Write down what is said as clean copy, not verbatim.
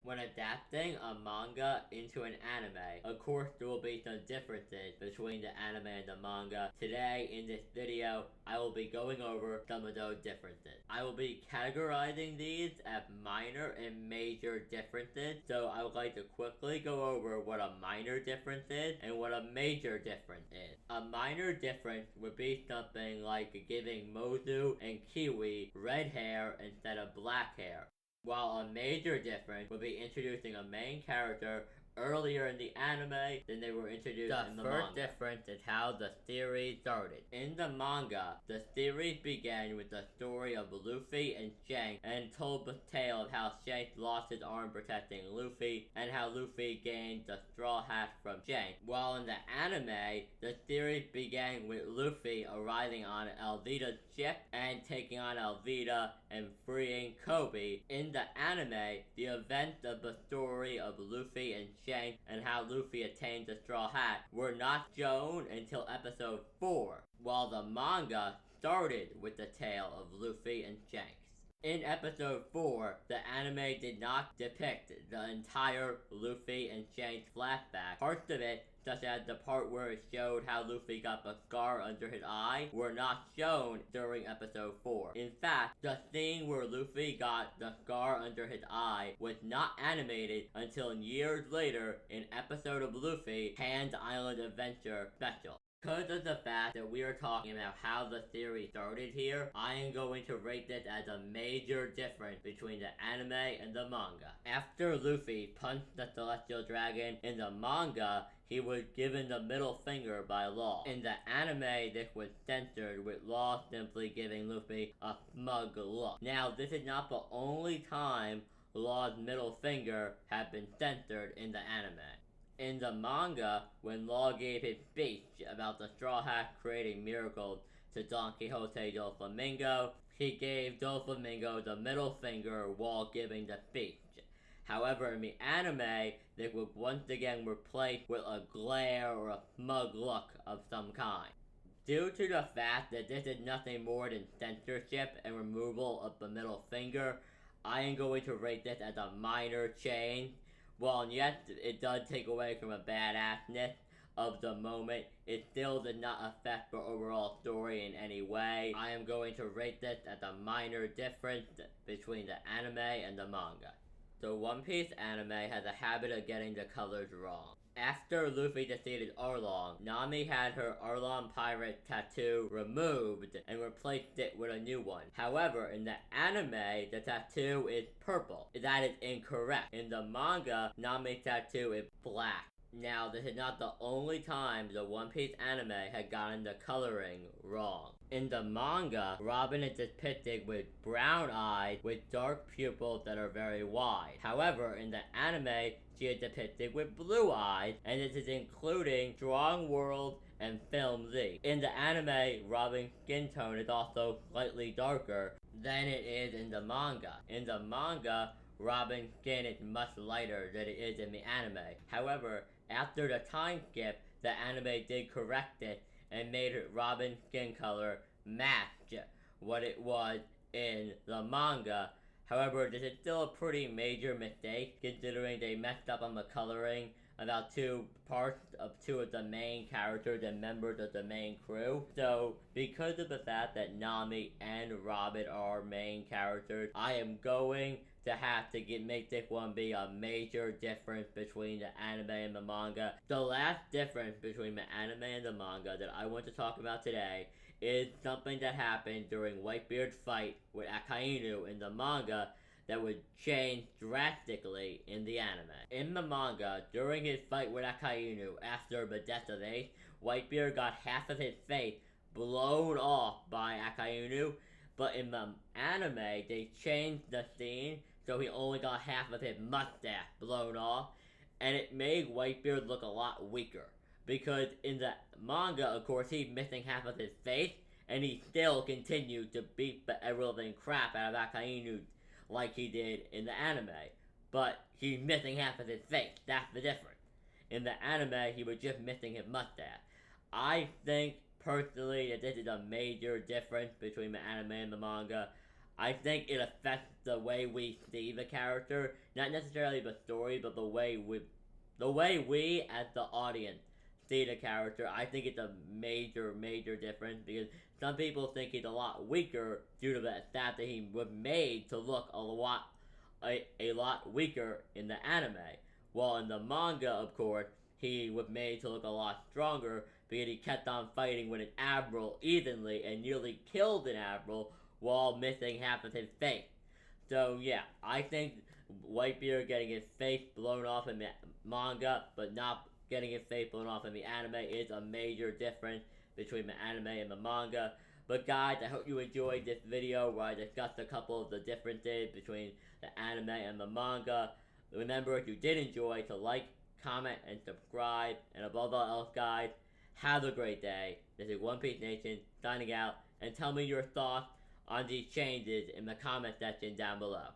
When adapting a manga into an anime, of course there will be some differences between the anime and the manga. Today, in this video, I will be going over some of those differences. I will be categorizing these as minor and major differences, so I would like to quickly go over what a minor difference is and what a major difference is. A minor difference would be something like giving Mozu and Kiwi red hair instead of black hair, while a major difference would be introducing a main character earlier in the anime than they were introduced in the manga. The first difference is how the series started. In the manga, the series began with the story of Luffy and Shanks and told the tale of how Shanks lost his arm protecting Luffy and how Luffy gained the straw hat from Shanks. While in the anime, the series began with Luffy arriving on Alvida's ship and taking on Alvida and freeing Kobe. In the anime, the events of the story of Luffy and Shanks and how Luffy attained the straw hat were not shown until episode 4, while the manga started with the tale of Luffy and Shanks. In episode 4, the anime did not depict the entire Luffy and Shanks flashback. Parts of it, such as the part where it showed how Luffy got the scar under his eye, were not shown during episode 4. In fact, the scene where Luffy got the scar under his eye was not animated until years later in episode of Luffy, Hand Island Adventure Special. Because of the fact that we are talking about how the series started here, I am going to rate this as a major difference between the anime and the manga. After Luffy punched the Celestial Dragon in the manga, he was given the middle finger by Law. In the anime, this was censored, with Law simply giving Luffy a smug look. Now, this is not the only time Law's middle finger had been censored in the anime. In the manga, when Law gave his speech about the Straw Hat creating miracles to Don Quixote Doflamingo, he gave Doflamingo the middle finger while giving the speech. However, in the anime, they would once again replaced with a glare or a smug look of some kind. Due to the fact that this is nothing more than censorship and removal of the middle finger, I am going to rate this as a minor change. While yes, it does take away from the badassness of the moment, it still did not affect the overall story in any way. I am going to rate this as a minor difference between the anime and the manga. The One Piece anime has a habit of getting the colors wrong. After Luffy defeated Arlong, Nami had her Arlong pirate tattoo removed and replaced it with a new one. However, in the anime, the tattoo is purple. That is incorrect. In the manga, Nami's tattoo is black. Now, this is not the only time the One Piece anime had gotten the coloring wrong. In the manga, Robin is depicted with brown eyes with dark pupils that are very wide. However, in the anime, she is depicted with blue eyes, and this is including Strong World and Film Z. In the anime, Robin's skin tone is also slightly darker than it is in the manga. In the manga, Robin's skin is much lighter than it is in the anime. However, after the time skip, the anime did correct it and made Robin's skin color match what it was in the manga. However, this is still a pretty major mistake, considering they messed up on the coloring about two of the main characters and members of the main crew. So, because of the fact that Nami and Robin are main characters, I am going to have to make this one be a major difference between the anime and the manga. The last difference between the anime and the manga that I want to talk about today is something that happened during Whitebeard's fight with Akainu in the manga that would change drastically in the anime. In the manga, during his fight with Akainu after the death of Ace, Whitebeard got half of his face blown off by Akainu, but in the anime, they changed the scene so he only got half of his mustache blown off, and it made Whitebeard look a lot weaker. Because in the manga, of course, he's missing half of his face, and he still continued to beat the ever-living crap out of Akainu like he did in the anime. But he's missing half of his face, that's the difference. In the anime, he was just missing his mustache. I think, personally, that this is a major difference between the anime and the manga. I think it affects the way we see the character, not necessarily the story, but the way we as the audience see the character. I think it's a major difference because some people think he's a lot weaker due to the fact that he was made to look a lot weaker in the anime. While in the manga, of course, he was made to look a lot stronger because he kept on fighting with an admiral evenly and nearly killed an admiral while missing half of his face. So yeah, I think Whitebeard getting his face blown off in the manga, but not getting his face blown off in the anime is a major difference between the anime and the manga. But guys, I hope you enjoyed this video where I discussed a couple of the differences between the anime and the manga. Remember, if you did enjoy, to like, comment, and subscribe. And above all else, guys, have a great day. This is One Piece Nation signing out, and tell me your thoughts on these changes in the comment section down below.